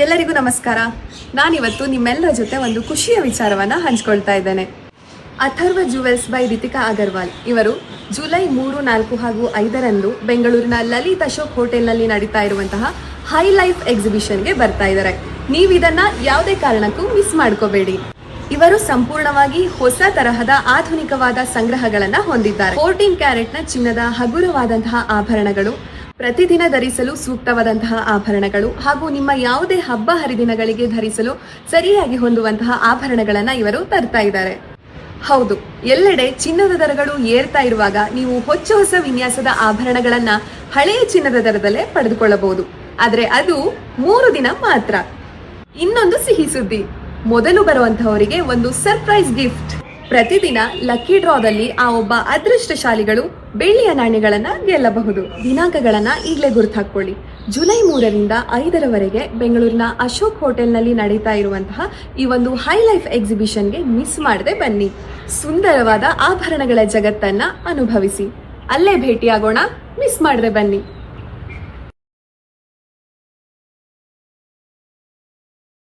ಎಲ್ಲರಿಗೂ ನಮಸ್ಕಾರ. ನಾನಿವತ್ತು ನಿಮ್ಮೆಲ್ಲರ ಜೊತೆ ಒಂದು ಖುಷಿಯ ವಿಚಾರವನ್ನು ಹಂಚ್ಕೊಳ್ತಾ ಇದ್ದೇನೆ. ಅಥರ್ವ ಜುವೆಲ್ಸ್ ಬೈ ರಿತಿಕಾ ಅಗರ್ವಾಲ್ ಇವರು ಜುಲೈ 3, 4 ಹಾಗೂ 5ರಂದು ಬೆಂಗಳೂರಿನ ಲಲಿತ್ ಅಶೋಕ್ ಹೋಟೆಲ್ನಲ್ಲಿ ನಡೀತಾ ಇರುವಂತಹ ಹೈ ಲೈಫ್ ಎಕ್ಸಿಬಿಷನ್ಗೆ ಬರ್ತಾ ಇದ್ದಾರೆ. ನೀವು ಇದನ್ನ ಯಾವುದೇ ಕಾರಣಕ್ಕೂ ಮಿಸ್ ಮಾಡ್ಕೋಬೇಡಿ. ಇವರು ಸಂಪೂರ್ಣವಾಗಿ ಹೊಸ ತರಹದ ಆಧುನಿಕವಾದ ಸಂಗ್ರಹಗಳನ್ನ ಹೊಂದಿದ್ದಾರೆ. 14 ಕ್ಯಾರೆಟ್ನ ಚಿನ್ನದ ಹಗುರವಾದಂತಹ ಆಭರಣಗಳು, ಪ್ರತಿದಿನ ಧರಿಸಲು ಸೂಕ್ತವಾದಂತಹ ಆಭರಣಗಳು ಹಾಗೂ ನಿಮ್ಮ ಯಾವುದೇ ಹಬ್ಬ ಹರಿದಿನಗಳಿಗೆ ಧರಿಸಲು ಸರಿಯಾಗಿ ಹೊಂದುವಂತಹ ಆಭರಣಗಳನ್ನ ಇವರು ತರ್ತಾ ಇದ್ದಾರೆ. ಹೌದು, ಎಲ್ಲೆಡೆ ಚಿನ್ನದ ದರಗಳು ಏರ್ತಾ ಇರುವಾಗ ನೀವು ಹೊಸ ವಿನ್ಯಾಸದ ಆಭರಣಗಳನ್ನ ಹಳೆಯ ಚಿನ್ನದ ದರದಲ್ಲೇ ಪಡೆದುಕೊಳ್ಳಬಹುದು. ಆದ್ರೆ ಅದು 3 ದಿನ ಮಾತ್ರ. ಇನ್ನೊಂದು ಸಿಹಿ ಸುದ್ದಿ, ಮೊದಲು ಬರುವಂತಹವರಿಗೆ ಒಂದು ಸರ್ಪ್ರೈಸ್ ಗಿಫ್ಟ್. ಪ್ರತಿದಿನ ಲಕ್ಕಿ ಡ್ರಾದಲ್ಲಿ ಆ ಒಬ್ಬ ಅದೃಷ್ಟಶಾಲಿಗಳು ಬೆಳ್ಳಿಯ ನಾಣ್ಯಗಳನ್ನ ಗೆಲ್ಲಬಹುದು. ದಿನಾಂಕಗಳನ್ನ ಈಗಲೇ ಗುರುತು ಹಾಕೊಳ್ಳಿ. ಜುಲೈ 3ರಿಂದ 5ರವರೆಗೆ ಬೆಂಗಳೂರಿನ ಅಶೋಕ್ ಹೋಟೆಲ್ನಲ್ಲಿ ನಡೀತಾ ಇರುವಂತಹ ಈ ಒಂದು ಹೈ ಲೈಫ್ ಎಕ್ಸಿಬಿಷನ್ಗೆ ಮಿಸ್ ಮಾಡದೆ ಬನ್ನಿ. ಸುಂದರವಾದ ಆಭರಣಗಳ ಜಗತ್ತನ್ನ ಅನುಭವಿಸಿ. ಅಲ್ಲೇ ಭೇಟಿಯಾಗೋಣ, ಮಿಸ್ ಮಾಡದೆ ಬನ್ನಿ.